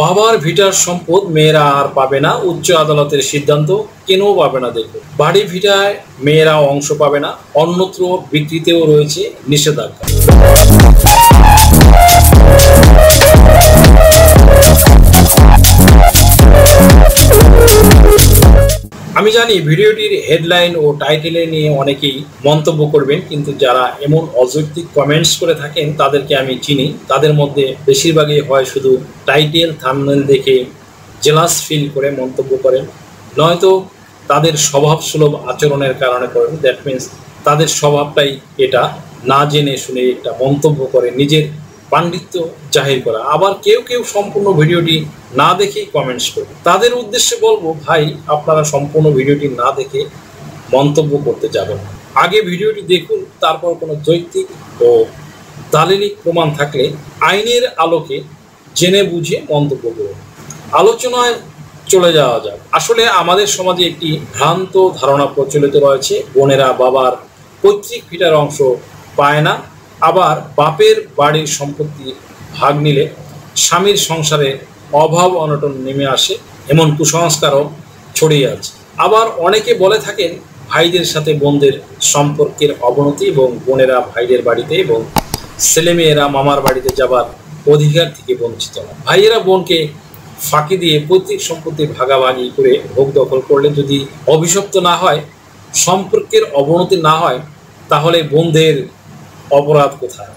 বাবার ভিটার সম্পদ মেয়েরা আর পাবে না, উচ্চ আদালতের সিদ্ধান্ত। কেন পাবে না দেখো, বাড়ি ভিটায় মেয়েরা অংশ পাবে না, অন্যত্র বিক্রিতেও রয়েছে নিষেধাজ্ঞা। আমি জানি ভিডিওটির হেডলাইন ও টাইটেলে নিয়ে অনেকেই মন্তব্য করবেন, কিন্তু যারা এমন অযৌক্তিক কমেন্টস করে থাকেন তাদেরকে আমি চিনি। তাদের মধ্যে বেশিরভাগই হয় শুধু টাইটেল থাম্বনেল দেখে জেলাস ফিল করে মন্তব্য করেন, নয়তো তাদের স্বভাবসুলভ আচরণের কারণে করেন। দ্যাট মিনস তাদের স্বভাবটাই এটা, না জেনে শুনে একটা মন্তব্য করে নিজের পাণ্ডিত্য জাহির করা। আবার কেউ কেউ সম্পূর্ণ ভিডিওটি না দেখেই কমেন্টস করবে। তাদের উদ্দেশ্যে বলবো, ভাই আপনারা সম্পূর্ণ ভিডিওটি না দেখে মন্তব্য করতে যাবেন না। আগে ভিডিওটি দেখুন, তারপর কোনো যৌক্তিক ও দালিলিক প্রমাণ থাকলে আইনের আলোকে জেনে বুঝে মন্তব্য করুন। আলোচনায় চলে যাওয়া যাক। আসলে আমাদের সমাজে একটি ভ্রান্ত ধারণা প্রচলিত রয়েছে, বোনেরা বাবার পৈতৃক ভিটার অংশ পায় না, আবার বাপের বাড়ির সম্পত্তি ভাগ নিলে স্বামীর সংসারে অভাব অনটন নেমে আসে, এমন কুসংস্কারও ছড়িয়ে আছে। আবার অনেকে বলে থাকেন ভাইদের সাথে বোনদের সম্পর্কের অবনতি এবং বোনেরা ভাইদের বাড়িতে এবং ছেলেমেয়েরা মামার বাড়িতে যাবার অধিকার থেকে বঞ্চিত হয়। ভাইয়েরা বোনকে ফাঁকি দিয়ে পৈতৃক সম্পত্তি ভাগাভাগি করে ভোগ দখল করলে যদি অভিশপ্ত না হয়, সম্পর্কের অবনতি না হয়, তাহলে বোনদের অপরাধ কোথায়?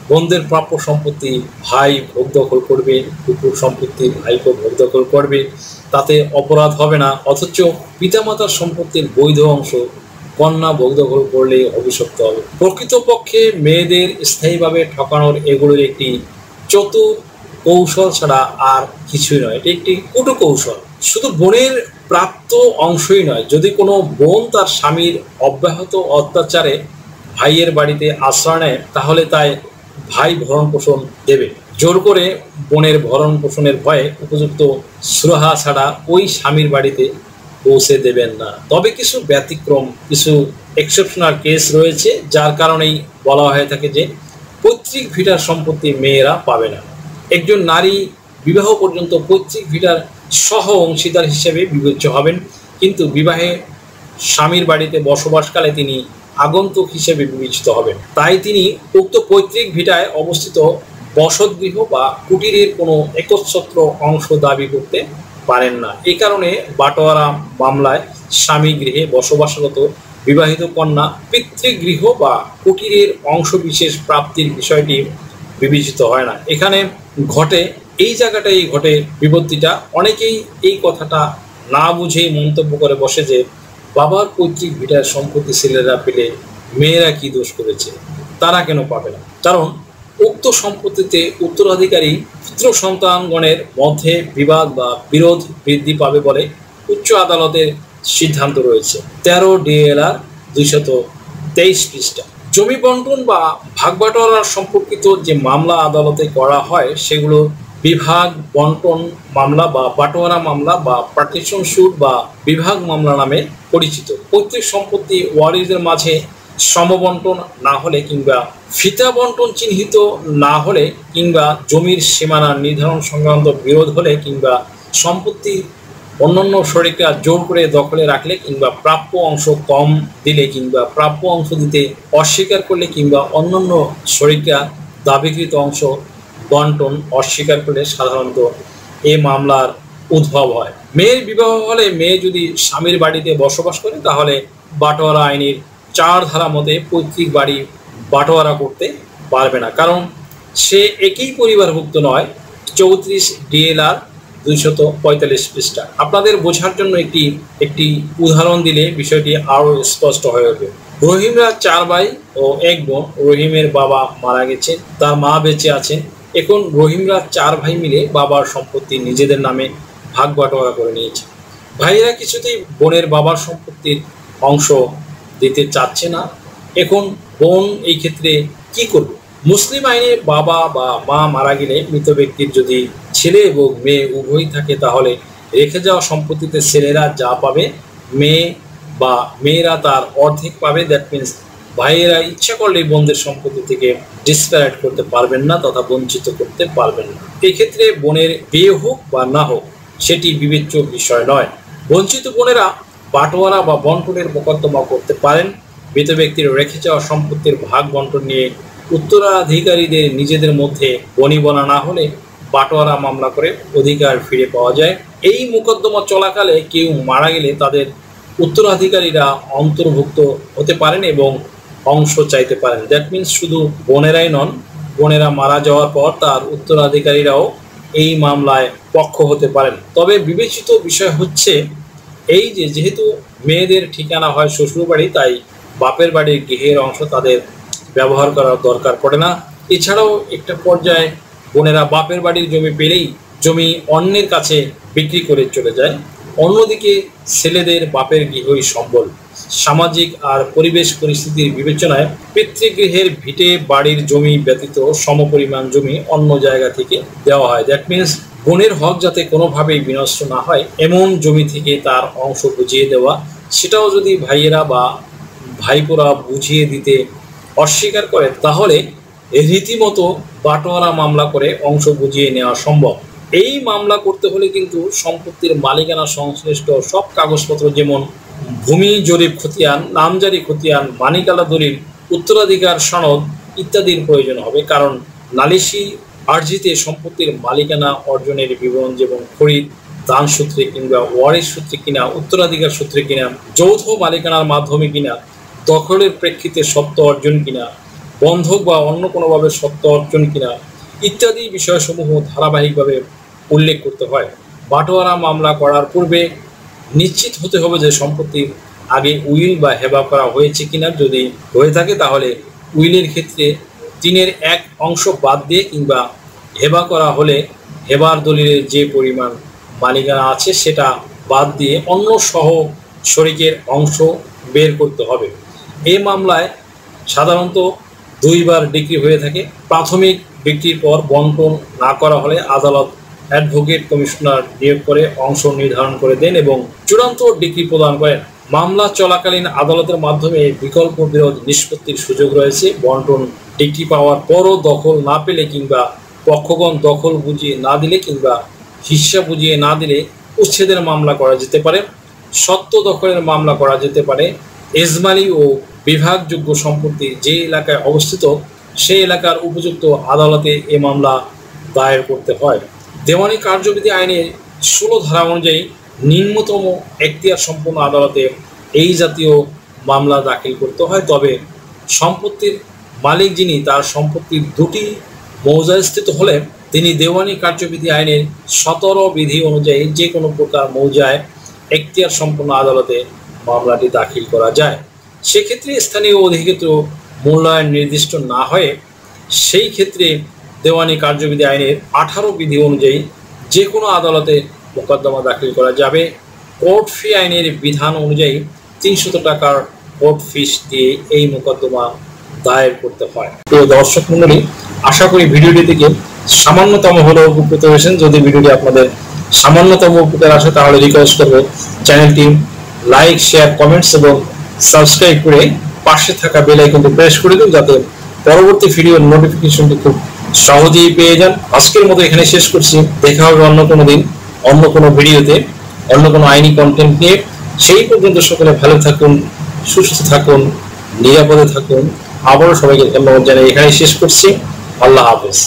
বোনদের প্রাপ্য সম্পত্তি ভাই ভোগ দখল করবে, কুকুর সম্পত্তি ভাইকে ভোগ দখল করবে, তাতে অপরাধ হবে না। অথচ পিতামাতার সম্পত্তির বৈধ অংশ কন্যা ভোগ দখল করলে অভিশপ্ত হবে। প্রকৃতপক্ষে মেয়েদের স্থায়ীভাবে ঠকানোর এগুলোর একটি চতুর কৌশল ছাড়া আর কিছুই নয়। এটি একটি কুটু কৌশল। শুধু বোনের প্রাপ্ত অংশই নয়, যদি কোনো বোন তার স্বামীর অব্যাহত অত্যাচারে ভাইয়ের বাড়িতে আশ্রয় নেয়, তাহলে তাই ভাই ভরণ পোষণ দেবে। জোর করে বোনের ভরণ পোষণের ভয়ে উপযুক্ত সুরাহা ছাড়া ওই স্বামীর বাড়িতে পৌঁছে দেবেন না। তবে কিছু ব্যতিক্রম, কিছু এক্সেপশনাল কেস রয়েছে, যার কারণেই বলা হয়ে থাকে যে পৈতৃক ভিটার সম্পত্তি মেয়েরা পাবে না। একজন নারী বিবাহ পর্যন্ত পৈতৃক ভিটার সহ অংশীদার হিসেবে বিবেচ্য হবেন, কিন্তু বিবাহে স্বামীর বাড়িতে বসবাসকালে তিনি আগন্তুক হিসেবে বিবেচিত হবেন। তাই তিনি উক্ত পৈতৃক ভিটায় অবস্থিত বসতগৃহ বা কুটিরের কোনো একচ্ছত্র অংশ দাবি করতে পারেন না। এই কারণে বাটোয়ারা মামলায় স্বামী গৃহে বসবাসরত বিবাহিত কন্যা পিতৃগৃহ বা কুটিরের অংশবিশেষ প্রাপ্তির বিষয়টি বিবেচিত হয় না। এখানে এই জায়গাটাই ঘটে বিপত্তিটা। অনেকেই এই কথাটা না বুঝেই মন্তব্য করে বসে যে বাবার পৈতৃক ভিটার সম্পত্তি ছেলেরা পেলে মেয়েরা কি দোষ করেছে, তারা কেন পাবে না? কারণ উক্ত সম্পত্তিতে উত্তরাধিকারী পুত্র সন্তানগণের মধ্যে বিবাদ বা বিরোধ বৃদ্ধি পাবে বলে উচ্চ আদালতের সিদ্ধান্ত রয়েছে। 13 DLR 223 পৃষ্ঠা। জমি বন্টন বা ভাগবাটোয়ারা সম্পর্কিত যে মামলা আদালতে করা হয়, সেগুলো বিভাগ বন্টন মামলা বা বাটোয়ারা মামলা বা পার্টিশন স্যুট বা বিভাগ মামলা নামে পরিচিত। পৈতৃক সম্পত্তি ওয়ারিসদের মাঝে সমবন্টন না হলে কিংবা ফিতা বন্টন চিহ্নিত না হলে কিংবা জমির সীমানা নির্ধারণ সংক্রান্ত বিরোধ হলে কিংবা সম্পত্তি অন্যান্য শরিকরা জোর করে দখলে রাখলে কিংবা প্রাপ্য অংশ কম দিলে কিংবা প্রাপ্য অংশ দিতে অস্বীকার করলে কিংবা অন্যান্য শরিকরা দাবিকৃত অংশ বন্টন অস্বীকার করলে সাধারণত এই মামলার উদ্ভব হয়। মেয়ের বিবাহ হলে মেয়ে যদি স্বামীর বাড়িতে বসবাস করে, তাহলে বাটোয়ারা আইনের 4 ধারা মতে পৈতৃক বাড়ি বাটোয়ারা করতে পারবে না, কারণ সে একই পরিবারভুক্ত নয়। 34 DLR 245 পৃষ্ঠা। আপনাদের বোঝার জন্য একটি উদাহরণ দিলে বিষয়টি আরও স্পষ্ট হয়ে উঠবে। রহিমরা 4 ভাই ও 1 বোন। রহিমের বাবা মারা গেছেন, তার মা বেঁচে আছেন। এখন রহিমরা 4 ভাই মিলে বাবার সম্পত্তি নিজেদের নামে ভাগ বাটোয়ারা করে নিয়েছে। ভাইয়েরা কিছুতেই বোনের বাবার সম্পত্তির অংশ দিতে চাচ্ছে না। এখন বোন এই ক্ষেত্রে কি করবে? মুসলিম আইনে বাবা বা মা মারা গেলে মৃত ব্যক্তির যদি ছেলে এবং মেয়ে উভয়ই থাকে, তাহলে রেখে যাওয়া সম্পত্তিতে ছেলেরা যা পাবে মেয়েরা তার অর্ধেক পাবে। দ্যাট মিনস ভাইয়েরা ইচ্ছা করলে বোনদের সম্পত্তি থেকে ডিসপ্যারেট করতে পারবেন না তথা বঞ্চিত করতে পারবেন না। এক্ষেত্রে বোনের বিয়ে হোক বা না হোক সেটি বিবেচ্য বিষয় নয়। বঞ্চিত বোনেরা বাটোয়ারা বা বন্টনের মোকদ্দমা করতে পারেন। মৃত ব্যক্তির রেখে যাওয়া সম্পত্তির ভাগ বন্টন নিয়ে উত্তরাধিকারীদের নিজেদের মধ্যে বনিবনা না হলে বাটোয়ারা মামলা করে অধিকার ফিরে পাওয়া যায়। এই মোকদ্দমা চলাকালে কেউ মারা গেলে তাদের উত্তরাধিকারীরা অন্তর্ভুক্ত হতে পারেন এবং অংশ চাইতে পারেন। দ্যাট মিনস শুধু বোনেরাই নন, বোনেরা মারা যাওয়ার পর তার উত্তরাধিকারীরাও এই মামলায় পক্ষ হতে পারেন। তবে বিবেচিত বিষয় হচ্ছে এই যে যেহেতু মেয়েদের ঠিকানা হয় শ্বশুরবাড়ি, তাই বাপের বাড়ির গৃহের অংশ তাদের ব্যবহার করার দরকার পড়ে না। এছাড়াও একটা পর্যায়ে বোনেরা বাপের বাড়ির জমি পেলেই জমি অন্যের কাছে বিক্রি করে চলে যায়। অন্যদিকে ছেলেদের বাপের গৃহই সম্বল। সামাজিক আর পরিবেশ পরিস্থিতির বিবেচনায় পিতৃগৃহের ভিটে বাড়ির জমি ব্যতীত সমপরিমাণ জমি অন্য জায়গা থেকে দেওয়া হয়। দ্যাট মিনস বোনের হক যাতে কোনোভাবেই বিনষ্ট না হয় এমন জমি থেকে তার অংশ বুঝিয়ে দেওয়া। সেটাও যদি ভাইয়েরা বা ভাইপোরা বুঝিয়ে দিতে অস্বীকার করে তাহলে রীতিমতো বাটোয়ারা মামলা করে অংশ বুঝিয়ে নেওয়া সম্ভব। এই মামলা করতে হলে কিন্তু সম্পত্তির মালিকানা সংশ্লিষ্ট সব কাগজপত্র যেমন ভূমি জরিপ খতিয়ান, নামজারি খতিয়ান, মালিকানা দলিল, উত্তরাধিকার সনদ ইত্যাদির প্রয়োজন হবে। কারণ নালিশি আর্জিতে সম্পত্তির মালিকানা অর্জনের বিবরণ যেমন খরিদ, দান সূত্রে কিংবা ওয়ারিশ সূত্রে কিনা, উত্তরাধিকার সূত্রে কিনা, যৌথ মালিকানার মাধ্যমে কিনা, দখলের প্রেক্ষিতে সত্ত্ব অর্জন কিনা, বন্ধক বা অন্য কোনোভাবে সত্ত্ব অর্জন কিনা ইত্যাদি বিষয়সমূহ ধারাবাহিকভাবে উল্লেখ করতে হয়। বাটোয়ারা মামলা করার পূর্বে নিশ্চিত হতে হবে যে সম্পত্তি আগে উইল বা হেবা করা হয়েছে কিনা। যদি হয়ে থাকে তাহলে উইলের ক্ষেত্রে 3/1 অংশ বাদ দিয়ে কিংবা হেবা করা হলে হেবার দলিলের যে পরিমাণ মালিকানা আছে সেটা বাদ দিয়ে অন্য সহ শরিকের অংশ বের করতে হবে। এই মামলায় সাধারণত 2 বার ডিক্রি হয়ে থাকে। প্রাথমিক ডিক্রির পর বন্টন না করা হলে আদালত অ্যাডভোকেট কমিশনার নিয়োগ করে অংশ নির্ধারণ করে দেন এবং চূড়ান্ত ডিক্রি প্রদান করেন। মামলা চলাকালীন আদালতের মাধ্যমে বিকল্প বিরোধ নিষ্পত্তির সুযোগ রয়েছে। বন্টন ডিক্রি পাওয়ার পরও দখল না পেলে কিংবা পক্ষগণ দখল বুঝিয়ে না দিলে কিংবা হিস্সা বুঝিয়ে না দিলে উচ্ছেদের মামলা করা যেতে পারে, সত্ত্ব দখলের মামলা করা যেতে পারে। এজমালি ও বিভাগযোগ্য সম্পত্তি যে এলাকায় অবস্থিত সেই এলাকার উপযুক্ত আদালতে এ মামলা দায়ের করতে হয়। দেওয়ানি কার্যবিধি আইনের 16 ধারা অনুযায়ী নিম্নতম এখতিয়ার সম্পন্ন আদালতে এই জাতীয় মামলা দাখিল করতে হয়। তবে সম্পত্তির মালিক যিনি তার সম্পত্তির 2টি মৌজায় স্থিত হলে তিনি দেওয়ানি কার্যবিধি আইনের 17 বিধি অনুযায়ী যে কোনো প্রকার মৌজায় এখতিয়ার সম্পন্ন আদালতে মামলাটি দাখিল করা যায়। সেক্ষেত্রে স্থানীয় অধিকৃত মূল্যায়ন নির্দিষ্ট না হয়ে সেই ক্ষেত্রে দেওয়ানি কার্যবিধি আইনের 18 বিধি অনুযায়ী যে কোনো আদালতে মোকদ্দমা দাখিল করা যাবে। কোর্ট ফি আইনের বিধান অনুযায়ী 300 টাকার কোর্ট ফিস দিয়ে এই মোকদ্দমা দায়ের করতে হয়। প্রিয় দর্শক মণ্ডলী, আশা করি ভিডিওটি থেকে সামান্যতম হলেও উপকৃত হয়েছেন। যদি ভিডিওটি আপনাদের সামান্যতম উপকার আসে তাহলে রিকোয়েস্ট করব চ্যানেলটি লাইক, শেয়ার, কমেন্টস এবং সাবস্ক্রাইব করে পাশে থাকা বেল আইকনটি প্রেস করে দিন যাতে পরবর্তী ভিডিওর নোটিফিকেশনটি খুব সহজেই পেয়ে যান। আজকের মতো এখানে শেষ করছি। দেখা হবে অন্য কোনো দিন, অন্য কোনো ভিডিওতে, অন্য কোনো আইনি কন্টেন্ট নিয়ে। সেই পর্যন্ত সকলে ভালো থাকুন, সুস্থ থাকুন, নিরাপদে থাকুন। আবারও সবাইকে ধন্যবাদ জানাই এখানে শেষ করছি। আল্লাহ হাফেজ।